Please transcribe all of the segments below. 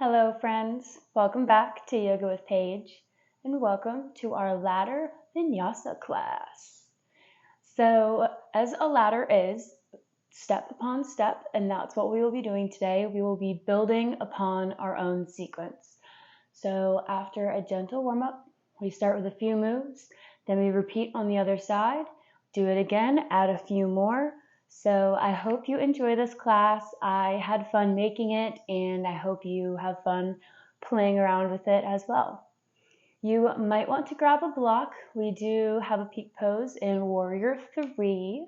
Hello friends, welcome back to Yoga with Paige and welcome to our ladder Vinyasa class. So as a ladder is, step upon step, and that's what we will be doing today. We will be building upon our own sequence. So after a gentle warm-up, we start with a few moves, then we repeat on the other side, do it again, add a few more. So I hope you enjoy this class. I had fun making it, and I hope you have fun playing around with it as well. You might want to grab a block. We do have a peak pose in Warrior 3.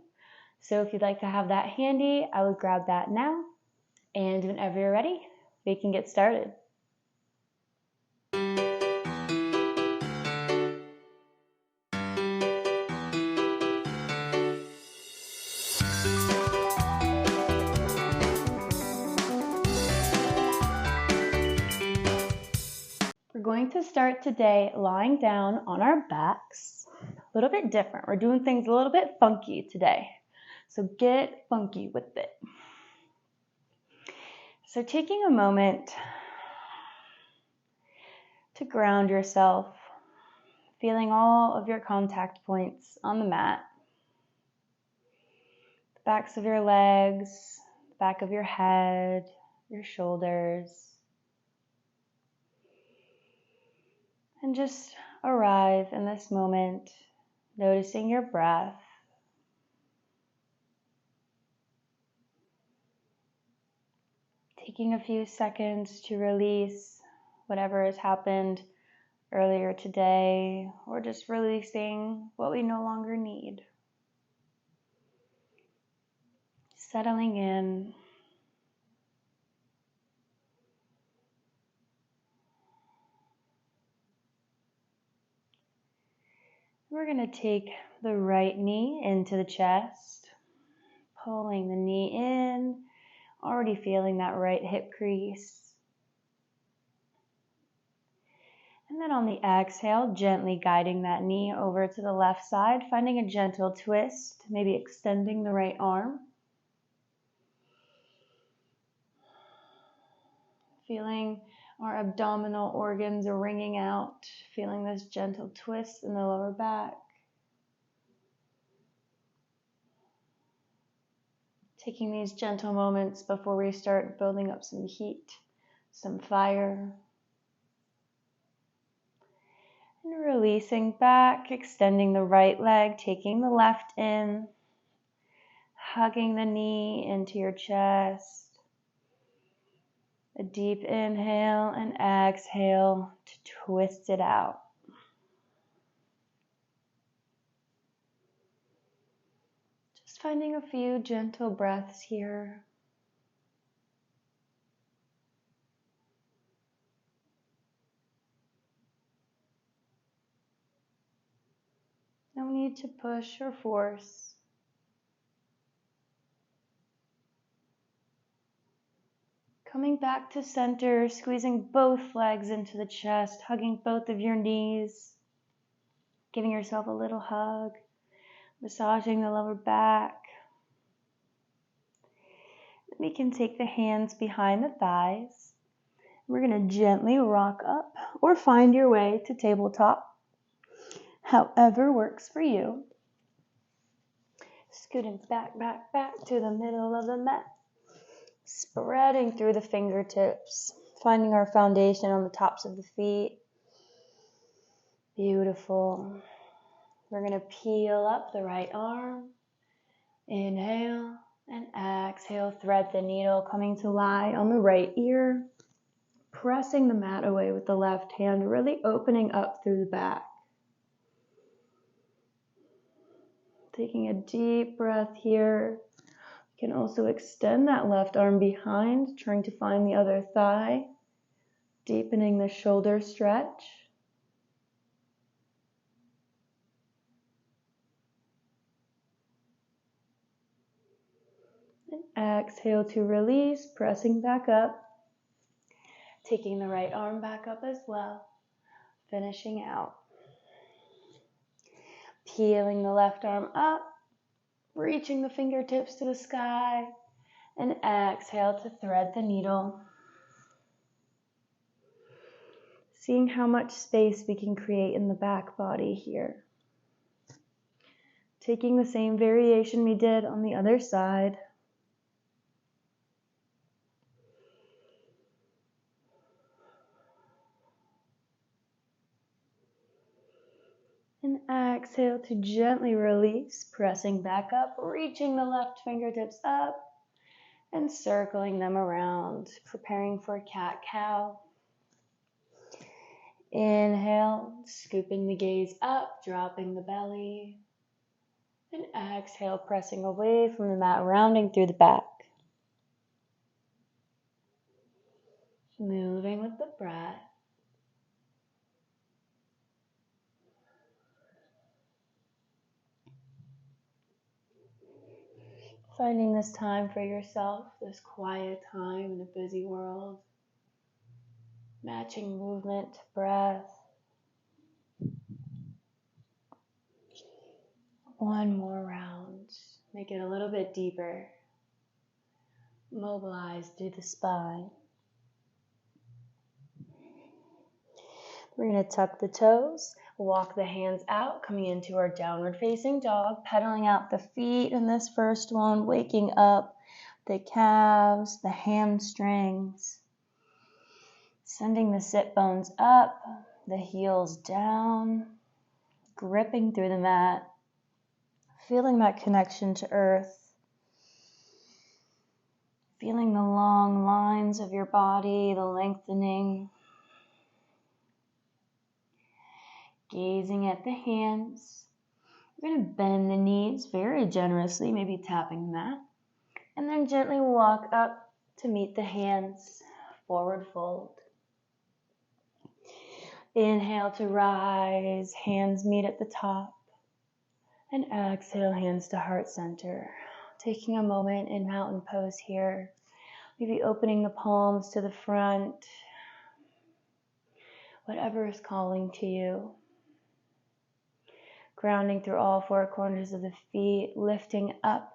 So if you'd like to have that handy, I would grab that now. And whenever you're ready, we can get started. We're going to start today lying down on our backs. A little bit different. We're doing things a little bit funky today. So get funky with it. So taking a moment to ground yourself, feeling all of your contact points on the mat, the backs of your legs, the back of your head, your shoulders, and just arrive in this moment, noticing your breath. Taking a few seconds to release whatever has happened earlier today, or just releasing what we no longer need. Settling in. We're going to take the right knee into the chest, pulling the knee in, already feeling that right hip crease. And then on the exhale, gently guiding that knee over to the left side, finding a gentle twist, maybe extending the right arm. Feeling our abdominal organs wringing out, feeling this gentle twist in the lower back. Taking these gentle moments before we start building up some heat, some fire. And releasing back, extending the right leg, taking the left in, hugging the knee into your chest. A deep inhale and exhale to twist it out. Just finding a few gentle breaths here. No need to push or force. Coming back to center, squeezing both legs into the chest, hugging both of your knees, giving yourself a little hug, massaging the lower back. We can take the hands behind the thighs. We're going to gently rock up or find your way to tabletop, however works for you. Scooting back to the middle of the mat. Spreading through the fingertips, finding our foundation on the tops of the feet. Beautiful. We're going to peel up the right arm. Inhale and exhale. Thread the needle, coming to lie on the right ear. Pressing the mat away with the left hand, really opening up through the back. Taking a deep breath here. You can also extend that left arm behind, trying to find the other thigh, deepening the shoulder stretch. And exhale to release, pressing back up, taking the right arm back up as well, finishing out. Peeling the left arm up, reaching the fingertips to the sky, and exhale to thread the needle. seeing how much space we can create in the back body here. Taking the same variation we did on the other side. And exhale to gently release, pressing back up, reaching the left fingertips up and circling them around, preparing for cat-cow. Inhale, scooping the gaze up, dropping the belly. And exhale, pressing away from the mat, rounding through the back. Moving with the breath. Finding this time for yourself, this quiet time in a busy world. Matching movement to breath. One more round. Make it a little bit deeper. Mobilize through the spine. We're going to tuck the toes, walk the hands out, coming into our downward facing dog, pedaling out the feet in this first one, waking up the calves, the hamstrings, sending the sit bones up, the heels down, gripping through the mat, feeling that connection to earth, feeling the long lines of your body, the lengthening. Gazing at the hands, we're going to bend the knees very generously, maybe tapping the mat, and then gently walk up to meet the hands, forward fold. Inhale to rise, hands meet at the top, and exhale, hands to heart center. Taking a moment in mountain pose here, maybe opening the palms to the front, whatever is calling to you. Grounding through all four corners of the feet, lifting up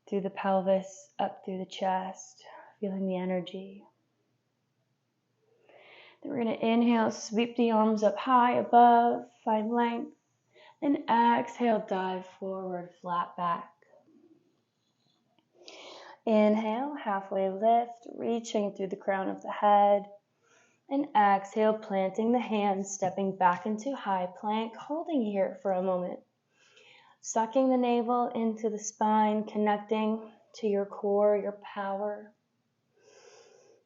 through the pelvis, up through the chest, feeling the energy. Then we're going to inhale, sweep the arms up high above, find length, and exhale, dive forward, flat back. Inhale, halfway lift, reaching through the crown of the head, and exhale, planting the hands, stepping back into high plank, holding here for a moment. Sucking the navel into the spine, connecting to your core, your power.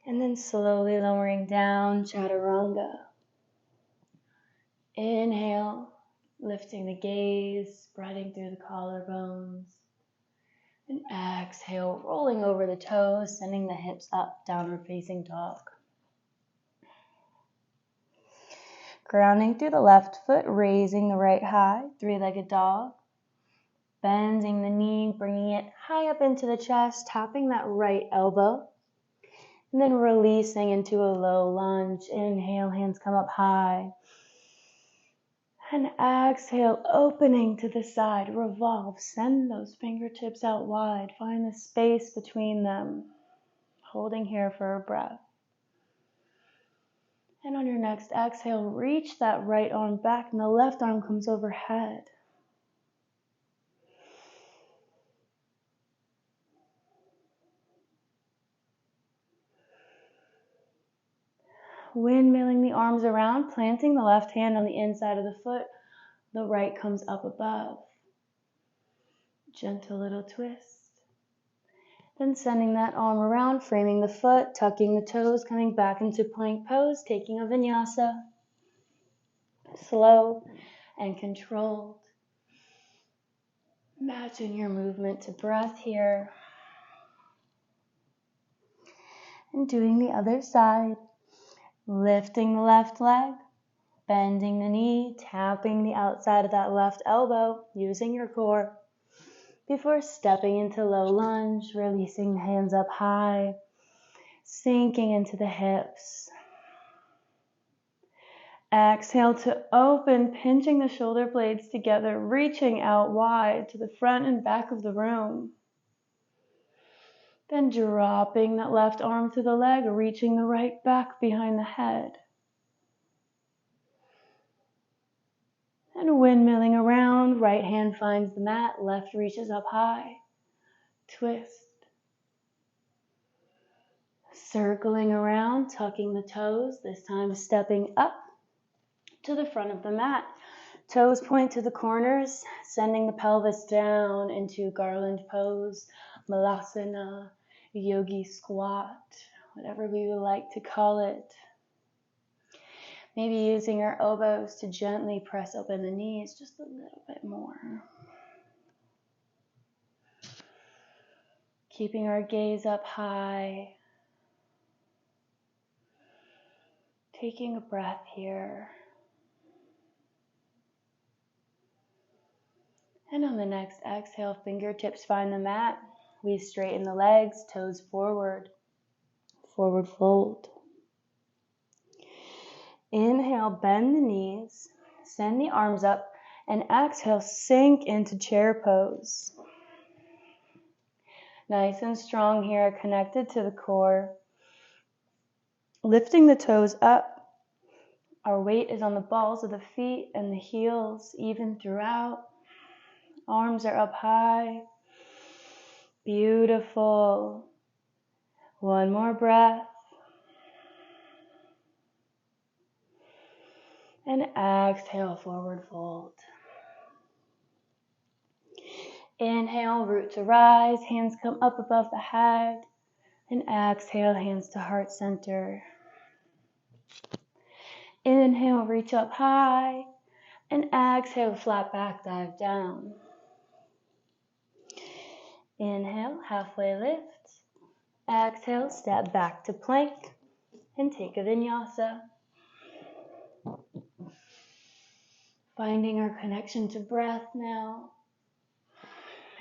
And then slowly lowering down, chaturanga. Inhale, lifting the gaze, spreading through the collarbones. And exhale, rolling over the toes, sending the hips up, downward facing dog. Grounding through the left foot, raising the right high, three-legged dog. Bending the knee, bringing it high up into the chest, tapping that right elbow. And then releasing into a low lunge. Inhale, hands come up high. And exhale, opening to the side, revolve. Send those fingertips out wide. Find the space between them. Holding here for a breath. And on your next exhale, reach that right arm back and the left arm comes overhead. Windmilling the arms around, planting the left hand on the inside of the foot. The right comes up above. Gentle little twist. Then sending that arm around, framing the foot, tucking the toes, coming back into plank pose, taking a vinyasa. Slow and controlled. Matching your movement to breath here. And doing the other side. Lifting the left leg, bending the knee, tapping the outside of that left elbow, using your core. Before stepping into low lunge, releasing the hands up high, sinking into the hips. Exhale to open, pinching the shoulder blades together, reaching out wide to the front and back of the room. Then dropping that left arm to the leg, reaching the right back behind the head. And windmilling around, right hand finds the mat, left reaches up high. Twist. Circling around, tucking the toes, this time stepping up to the front of the mat. Toes point to the corners, sending the pelvis down into Garland pose, Malasana, Yogi squat, whatever we would like to call it. Maybe using our elbows to gently press open the knees just a little bit more. Keeping our gaze up high. Taking a breath here. And on the next exhale, fingertips find the mat. We straighten the legs, toes forward. Forward fold. Inhale, bend the knees. Send the arms up. And exhale, sink into chair pose. Nice and strong here, connected to the core. Lifting the toes up. Our weight is on the balls of the feet and the heels, even throughout. Arms are up high. Beautiful. One more breath. And exhale, forward fold. Inhale, root to rise. Hands come up above the head. And exhale, hands to heart center. Inhale, reach up high. And exhale, flat back, dive down. Inhale, halfway lift. Exhale, step back to plank. And take a vinyasa. Finding our connection to breath now.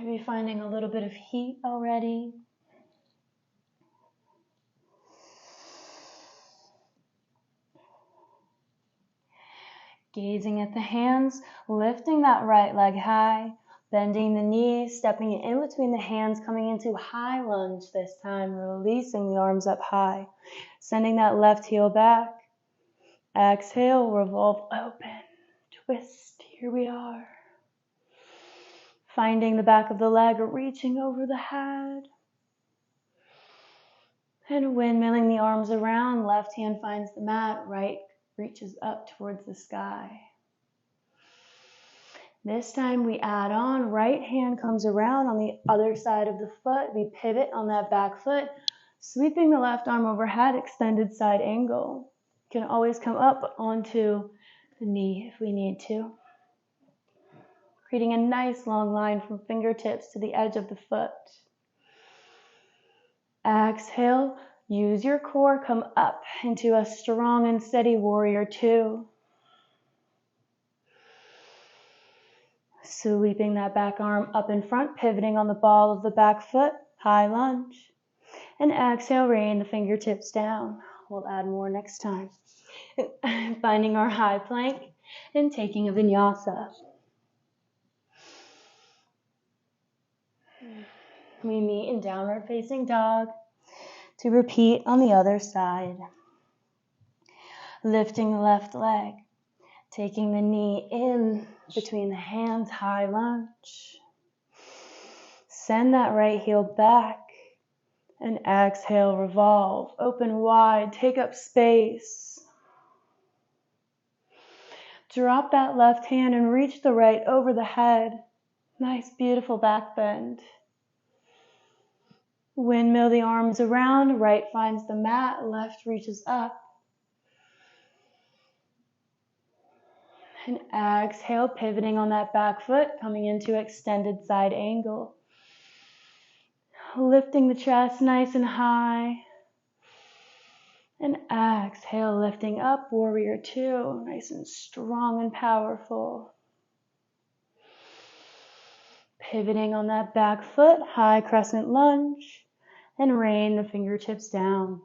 Maybe finding a little bit of heat already. Gazing at the hands, lifting that right leg high, bending the knees, stepping in between the hands, coming into high lunge this time, releasing the arms up high, sending that left heel back. Exhale, revolve open, twist, here we are. Finding the back of the leg, reaching over the head. And windmilling the arms around, left hand finds the mat, right reaches up towards the sky. This time we add on, right hand comes around on the other side of the foot. We pivot on that back foot, sweeping the left arm overhead, extended side angle. You can always come up onto the knee if we need to. Creating a nice long line from fingertips to the edge of the foot. Exhale, use your core, come up into a strong and steady warrior two. Sweeping that back arm up in front, pivoting on the ball of the back foot, high lunge. And exhale, rain the fingertips down. We'll add more next time. Finding our high plank and taking a vinyasa. We meet in downward facing dog to repeat on the other side. Lifting the left leg, taking the knee in between the hands, high lunge. Send that right heel back and exhale, revolve, open wide, take up space. Drop that left hand and reach the right over the head. Nice, beautiful back bend. Windmill the arms around, right finds the mat, left reaches up. And exhale, pivoting on that back foot, coming into extended side angle. Lifting the chest nice and high. And exhale, lifting up, warrior two, nice and strong and powerful. Pivoting on that back foot, high crescent lunge. And rain the fingertips down.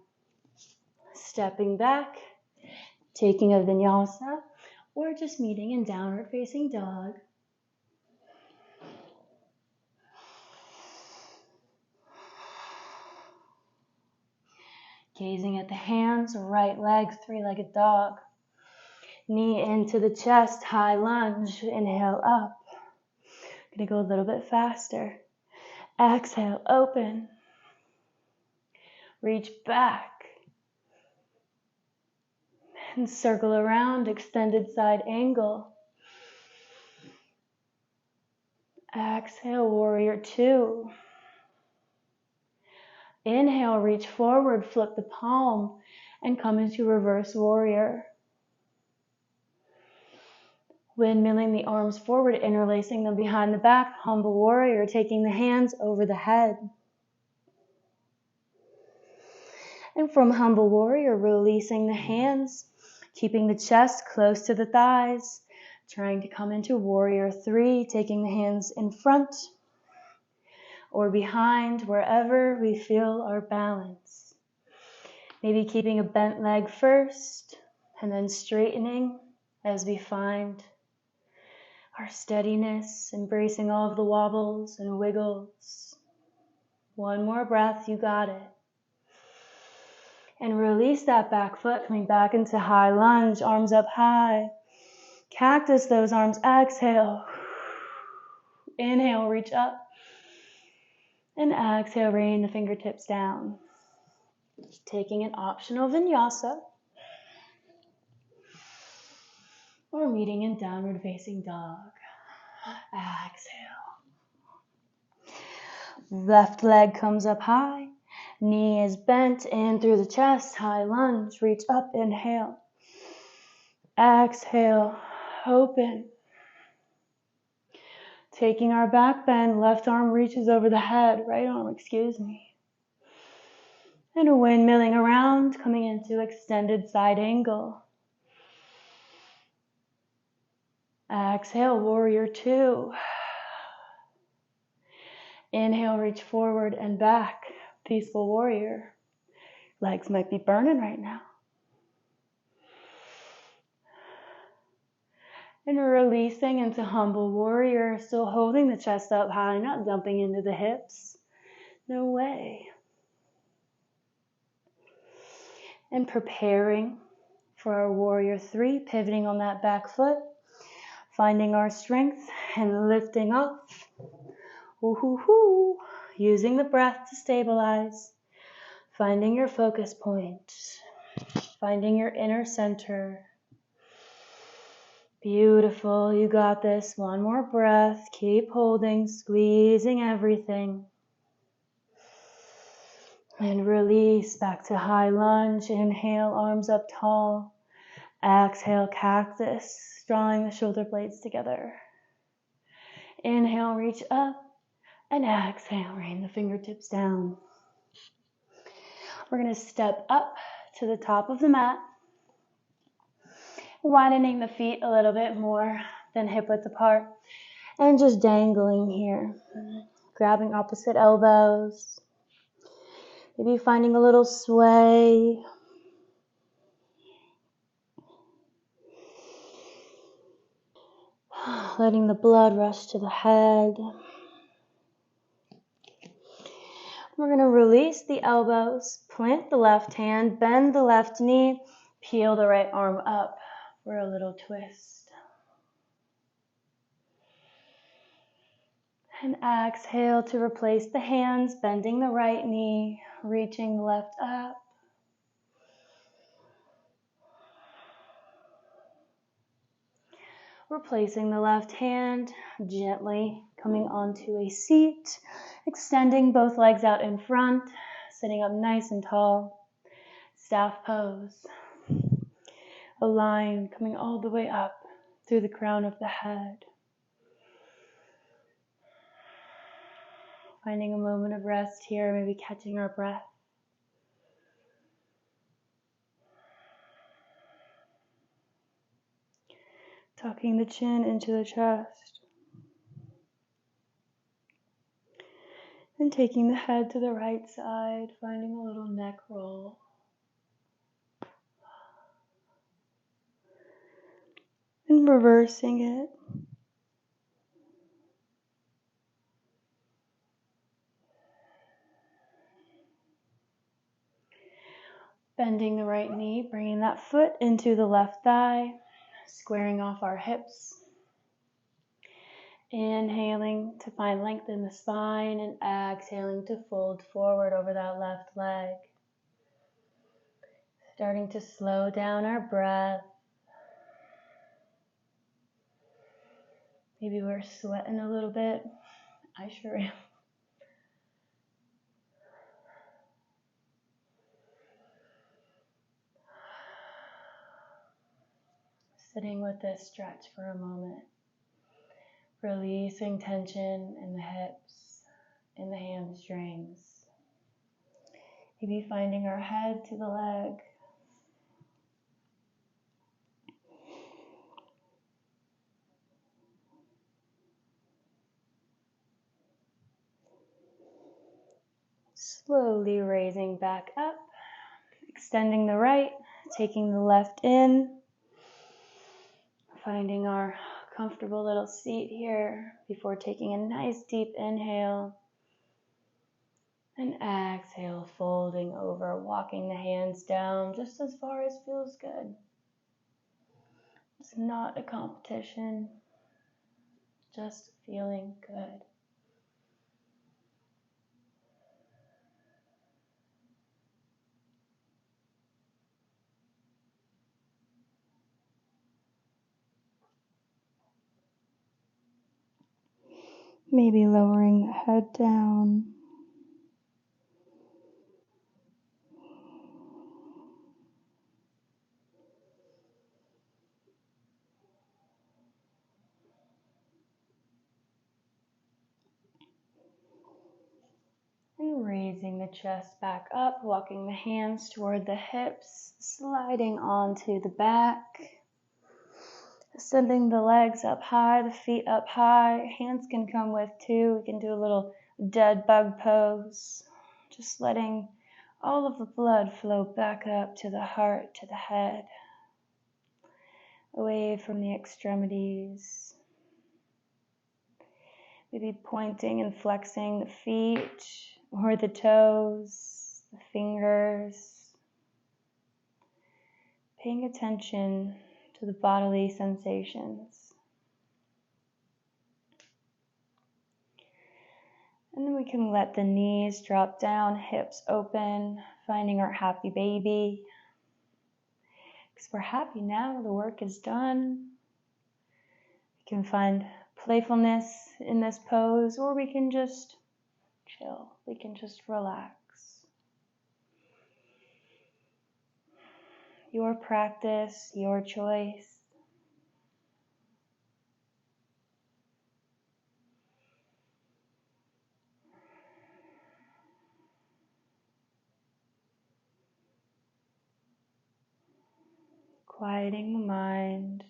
Stepping back, taking a vinyasa, or just meeting in downward facing dog. Gazing at the hands, right leg, three-legged dog. Knee into the chest, high lunge, inhale up. Gonna go a little bit faster. Exhale, open. Reach back. And circle around, extended side angle. Exhale, warrior two. Inhale, reach forward, flip the palm, and come into reverse warrior. Windmilling the arms forward, interlacing them behind the back, humble warrior, taking the hands over the head. And from humble warrior, releasing the hands, keeping the chest close to the thighs, trying to come into warrior three, taking the hands in front or behind, wherever we feel our balance. Maybe keeping a bent leg first and then straightening as we find our steadiness, embracing all of the wobbles and wiggles. One more breath, you got it. And release that back foot, coming back into high lunge, arms up high. Cactus those arms, exhale. Inhale, reach up. And exhale, rain the fingertips down. Taking an optional vinyasa. Or meeting in downward facing dog. Exhale. Left leg comes up high. Knee is bent in through the chest. High lunge. Reach up. Inhale. Exhale. Open. Taking our back bend. Left arm reaches over the head. Right arm, excuse me. And a windmilling around. Coming into extended side angle. Exhale. Warrior two. Inhale, reach forward and back. Peaceful warrior. Legs might be burning right now. And releasing into humble warrior, still holding the chest up high, not dumping into the hips. No way. And preparing for our warrior three, pivoting on that back foot, finding our strength and lifting up. Woo-hoo-hoo. Using the breath to stabilize, finding your focus point, finding your inner center. Beautiful, you got this. One more breath, keep holding, squeezing everything. And release back to high lunge. Inhale, arms up tall. Exhale, cactus, drawing the shoulder blades together. Inhale, reach up. And exhale, rain the fingertips down. We're going to step up to the top of the mat, widening the feet a little bit more than hip width apart, and just dangling here, grabbing opposite elbows, maybe finding a little sway. Letting the blood rush to the head. We're going to release the elbows, plant the left hand, bend the left knee, peel the right arm up for a little twist. And exhale to replace the hands, bending the right knee, reaching the left up. Replacing the left hand, gently coming onto a seat, extending both legs out in front, sitting up nice and tall, staff pose. A line coming all the way up through the crown of the head. Finding a moment of rest here, maybe catching our breath. Tucking the chin into the chest. And taking the head to the right side, finding a little neck roll. And reversing it. Bending the right knee, bringing that foot into the left thigh. squaring off our hips. Inhaling to find length in the spine and exhaling to fold forward over that left leg. Starting to slow down our breath. Maybe we're sweating a little bit. I sure am. Sitting with this stretch for a moment. Releasing tension in the hips, in the hamstrings. Maybe finding our head to the leg. Slowly raising back up, extending the right, taking the left in, finding our comfortable little seat here before taking a nice deep inhale. And exhale, folding over, walking the hands down just as far as feels good. It's not a competition, just feeling good. Maybe lowering the head down. And raising the chest back up, walking the hands toward the hips, sliding onto the back. Sending the legs up high, the feet up high. Hands can come with too. We can do a little dead bug pose. Just letting all of the blood flow back up to the heart, to the head. Away from the extremities. Maybe pointing and flexing the feet or the toes, the fingers. Paying attention to the bodily sensations. And then we can let the knees drop down, hips open, finding our happy baby. Because we're happy now, the work is done. We can find playfulness in this pose, or we can just chill. We can just relax. Your practice, your choice. Quieting the mind.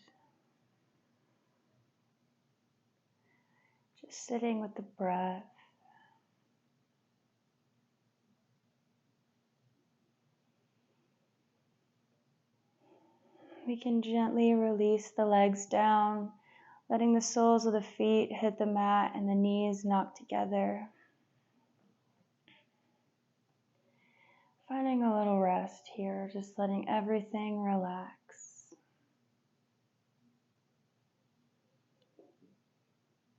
Just sitting with the breath. We can gently release the legs down, letting the soles of the feet hit the mat and the knees knock together. Finding a little rest here, just letting everything relax.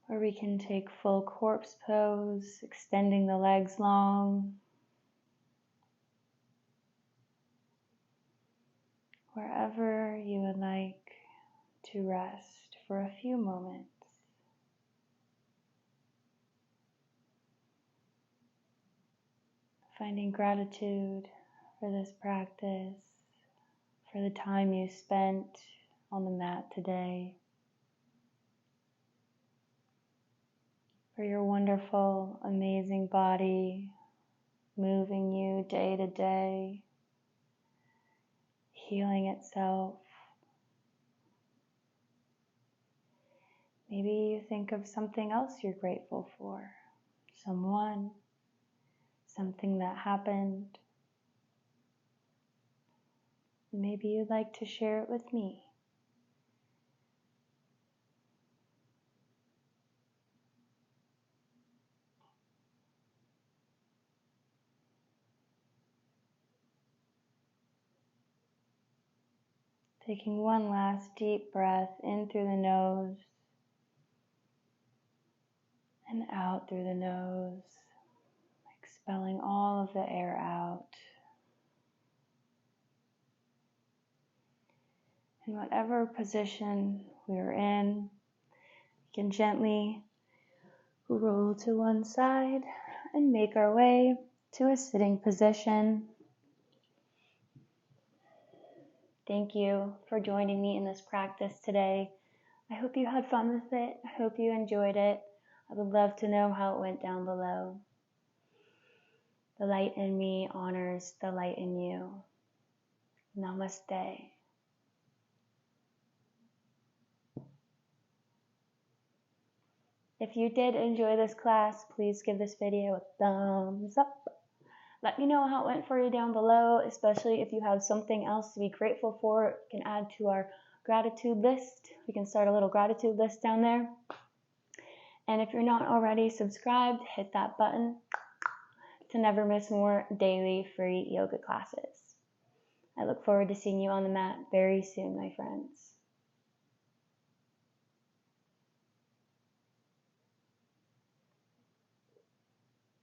Or we can take full corpse pose, extending the legs long. Wherever you would like to rest for a few moments. Finding gratitude for this practice, for the time you spent on the mat today, for your wonderful, amazing body moving you day to day, healing itself. Maybe you think of something else you're grateful for, someone, something that happened. Maybe you'd like to share it with me. Taking one last deep breath in through the nose and out through the nose, expelling all of the air out. In whatever position we're in, we can gently roll to one side and make our way to a sitting position. Thank you for joining me in this practice today. I hope you had fun with it. I hope you enjoyed it. I would love to know how it went down below. The light in me honors the light in you. Namaste. If you did enjoy this class, please give this video a thumbs up. Let me know how it went for you down below, especially if you have something else to be grateful for. You can add to our gratitude list. We can start a little gratitude list down there. And if you're not already subscribed, hit that button to never miss more daily free yoga classes. I look forward to seeing you on the mat very soon, my friends.